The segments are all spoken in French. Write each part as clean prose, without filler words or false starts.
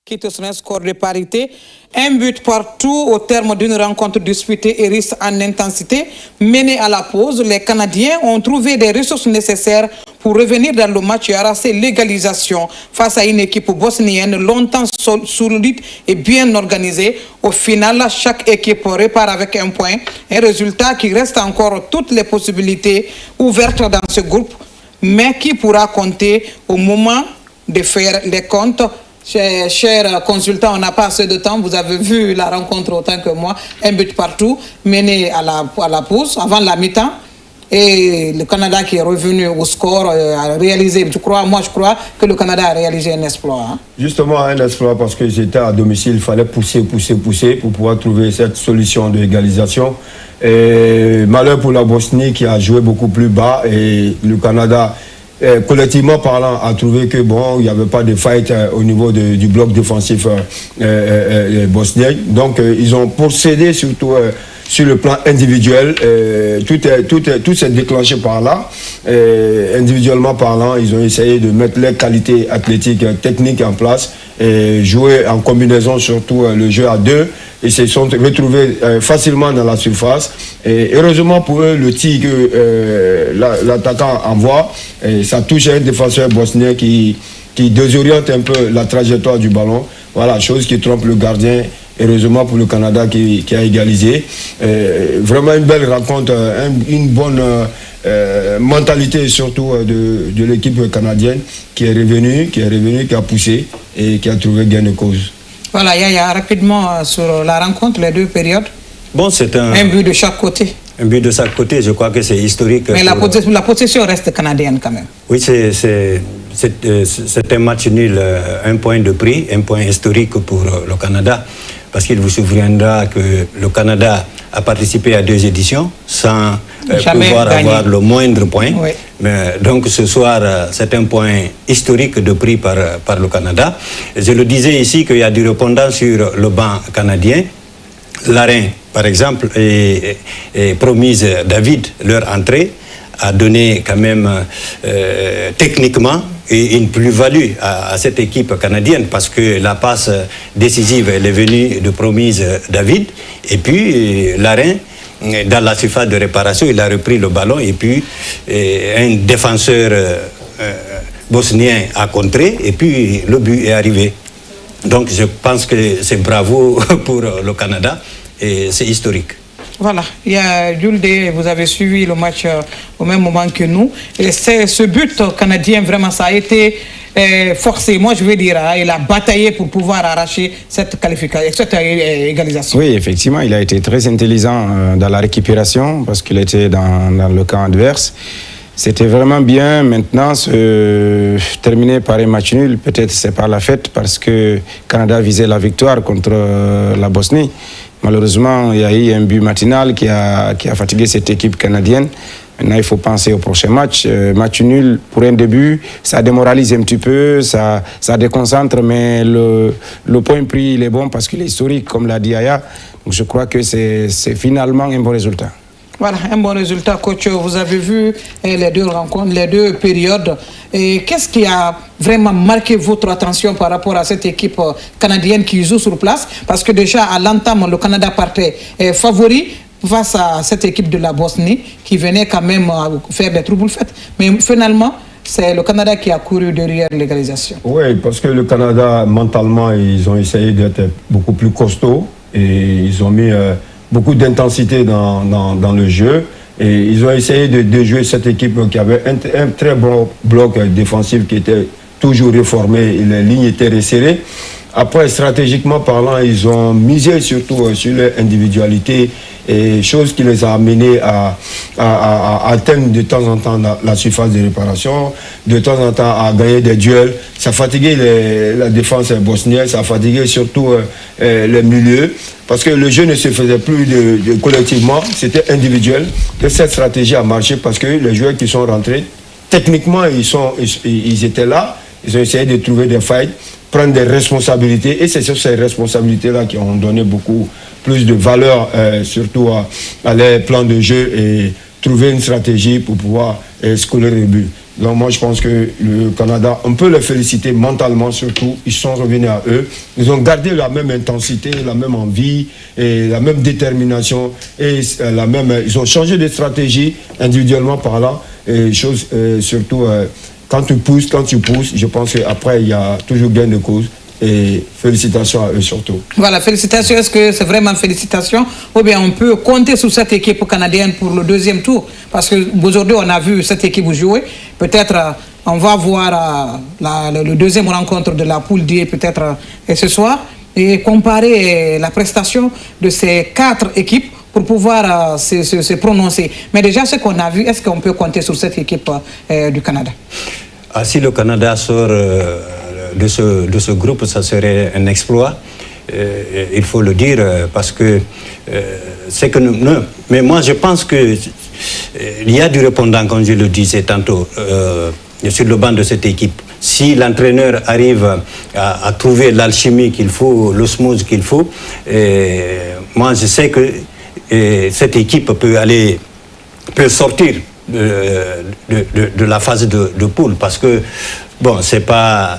Quitte son score de parité. Un but partout au terme d'une rencontre disputée et riche en intensité. Menée à la pause, les Canadiens ont trouvé des ressources nécessaires pour revenir dans le match et arracher l'égalisation face à une équipe bosnienne longtemps solide et bien organisée. Au final, chaque équipe repart avec un point. Un résultat qui reste encore toutes les possibilités ouvertes dans ce groupe, mais qui pourra compter au moment de faire les comptes. Chers consultants, on n'a pas assez de temps. Vous avez vu la rencontre autant que moi. Un but partout, mené à la pause, avant la mi-temps. Et le Canada qui est revenu au score, a réalisé, je crois que le Canada a réalisé un exploit. Hein. Justement, un exploit parce que j'étais à domicile, il fallait pousser pour pouvoir trouver cette solution d'égalisation. Et malheur pour la Bosnie qui a joué beaucoup plus bas et le Canada... collectivement parlant, a trouvé que bon, il n'y avait pas de fight au niveau du bloc défensif bosnien. Donc, ils ont procédé surtout sur le plan individuel. Tout s'est déclenché par là. Individuellement parlant, ils ont essayé de mettre les qualités athlétiques, techniques en place et jouer en combinaison surtout le jeu à deux. Ils se sont retrouvés facilement dans la surface. Et heureusement pour eux, le tir que l'attaquant envoie, ça touche un défenseur bosnien qui désoriente un peu la trajectoire du ballon. Voilà, chose qui trompe le gardien. Heureusement pour le Canada qui a égalisé. Vraiment une belle rencontre, une bonne mentalité surtout de l'équipe canadienne qui est revenue, qui a poussé et qui a trouvé gain de cause. Voilà, Yaya, rapidement sur la rencontre, les deux périodes. Bon, c'est un but de chaque côté. Un but de chaque côté, je crois que c'est historique. Mais la possession reste canadienne quand même. Oui, c'est un match nul, un point de prix, un point historique pour le Canada. Parce qu'il vous souviendra que le Canada a participé à 2 éditions sans pouvoir avoir le moindre point. Oui. Mais, donc ce soir, c'est un point historique de prix par le Canada. Je le disais ici qu'il y a du répondant sur le banc canadien. Larin, par exemple, et Promise David, leur entrée a donné quand même techniquement une plus-value à cette équipe canadienne parce que la passe décisive elle est venue de Promise David et puis Larin dans la surface de réparation il a repris le ballon et puis un défenseur bosnien a contré et puis le but est arrivé. Donc je pense que c'est bravo pour le Canada et c'est historique. Voilà, il y a Julde, vous avez suivi le match au même moment que nous. Et ce but canadien, vraiment, ça a été forcé. Moi, je veux dire, il a bataillé pour pouvoir arracher cette qualification, cette égalisation. Oui, effectivement, il a été très intelligent dans la récupération parce qu'il était dans le camp adverse. C'était vraiment bien. Maintenant, terminer par un match nul, peut-être c'est pas la fête parce que le Canada visait la victoire contre la Bosnie. Malheureusement, il y a eu un but matinal qui a fatigué cette équipe canadienne. Maintenant, il faut penser au prochain match. Match nul pour un début, ça démoralise un petit peu, ça déconcentre, mais le point pris, il est bon parce qu'il est historique, comme l'a dit Aya. Donc je crois que c'est finalement un bon résultat. Voilà, un bon résultat, coach. Vous avez vu les deux rencontres, les deux périodes. Qu'est-ce qui a vraiment marqué votre attention par rapport à cette équipe canadienne qui joue sur place? Parce que déjà, à l'entame, le Canada partait favori face à cette équipe de la Bosnie qui venait quand même faire des troubles-fêtes. Mais finalement, c'est le Canada qui a couru derrière l'égalisation. Oui, parce que le Canada, mentalement, ils ont essayé d'être beaucoup plus costauds et ils ont mis... beaucoup d'intensité dans le jeu et ils ont essayé de jouer cette équipe qui avait un très bon bloc défensif qui était toujours réformé et les lignes étaient resserrées. Après, stratégiquement parlant, ils ont misé surtout sur leur individualité et chose qui les a amenés à atteindre de temps en temps la surface de réparation, de temps en temps à gagner des duels. Ça fatiguait la défense bosnienne, ça fatiguait surtout les milieux, parce que le jeu ne se faisait plus collectivement, c'était individuel. Et cette stratégie a marché parce que les joueurs qui sont rentrés, techniquement, ils étaient là, ils ont essayé de trouver des failles, prendre des responsabilités, et c'est sur ces responsabilités-là qui ont donné beaucoup plus de valeur, surtout à les plans de jeu et trouver une stratégie pour pouvoir scorer le but. Donc moi je pense que le Canada, on peut les féliciter mentalement surtout, ils sont revenus à eux, ils ont gardé la même intensité, la même envie et la même détermination et ils ont changé de stratégie individuellement par là et surtout quand tu pousses, je pense qu'après il y a toujours gain de cause. Et félicitations à eux surtout. Voilà, félicitations. Est-ce que c'est vraiment félicitations ou bien on peut compter sur cette équipe canadienne pour le deuxième tour? Parce qu'aujourd'hui, on a vu cette équipe jouer. Peut-être on va voir le deuxième rencontre de la poule D peut-être ce soir et comparer la prestation de ces 4 équipes pour pouvoir se prononcer. Mais déjà, ce qu'on a vu, est-ce qu'on peut compter sur cette équipe du Canada? Si le Canada sort de ce groupe, ça serait un exploit, il faut le dire, parce que c'est que mais moi je pense que il y a du répondant, comme je le disais tantôt, sur le banc de cette équipe. Si l'entraîneur arrive à trouver l'alchimie qu'il faut, l'osmose qu'il faut, moi je sais que cette équipe peut sortir de la phase de poule, parce que bon, c'est pas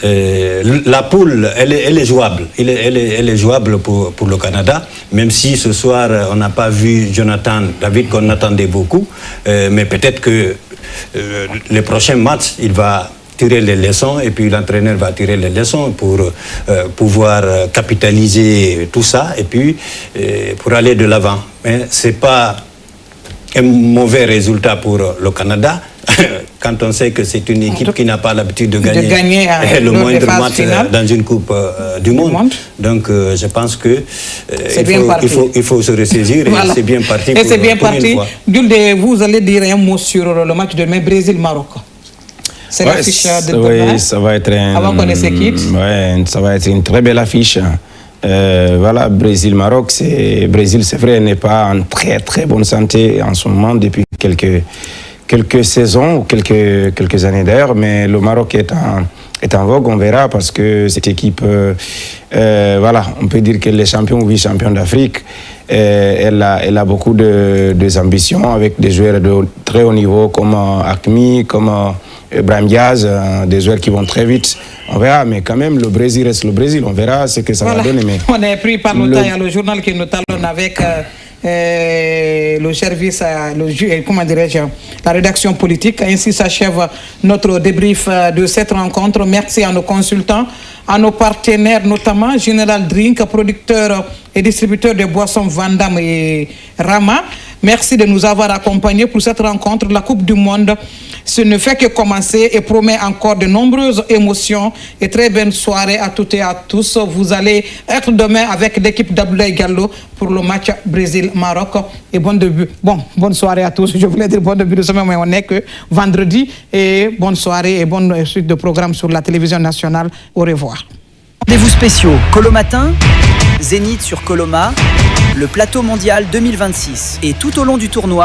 la poule, elle est jouable. Elle est jouable pour le Canada, même si ce soir on n'a pas vu Jonathan David qu'on attendait beaucoup, mais peut-être que les prochains matchs il va tirer les leçons et puis l'entraîneur va tirer les leçons pour pouvoir capitaliser tout ça et puis pour aller de l'avant. Mais c'est pas un mauvais résultat pour le Canada quand on sait que c'est une équipe qui n'a pas l'habitude de gagner le moindre match dans une coupe du monde. Donc je pense que il faut se ressaisir. Voilà. Et c'est bien parti. Et c'est bien parti. Jules, vous allez dire un mot sur le match de demain Brésil-Maroc. C'est l'affiche de demain. Oui, ça va être avant qu'on se quitte. Ça va être une très belle affiche. Voilà, Brésil-Maroc, Brésil, c'est vrai, n'est pas en très très bonne santé en ce moment depuis quelques saisons ou quelques années d'ailleurs, mais le Maroc est en vogue, on verra, parce que cette équipe, voilà, on peut dire qu'elle est champion ou vice-champion d'Afrique. Elle a beaucoup d'ambitions avec des joueurs de très haut niveau comme Hakimi, comme Brahim Diaz, des joueurs qui vont très vite. On verra, mais quand même, le Brésil reste le Brésil. On verra ce que ça va donner. Mais on est pris par le journal qui nous talonne avec le service, comment dirais-je, la rédaction politique. Ainsi s'achève notre débrief de cette rencontre. Merci à nos consultants, à nos partenaires, notamment General Drink, producteur et distributeur de boissons Vandam et Rama. Merci de nous avoir accompagnés pour cette rencontre. La Coupe du Monde, ce ne fait que commencer et promet encore de nombreuses émotions. Et très bonne soirée à toutes et à tous. Vous allez être demain avec l'équipe d'Abdoulaye Gallo pour le match Brésil-Maroc. Et bonne soirée à tous. Je voulais dire bon début de semaine, mais on n'est que vendredi. Et bonne soirée et bonne suite de programme sur la télévision nationale. Au revoir. Rendez-vous spéciaux Colo Matin, Zénith sur Coloma, le plateau mondial 2026. Et tout au long du tournoi,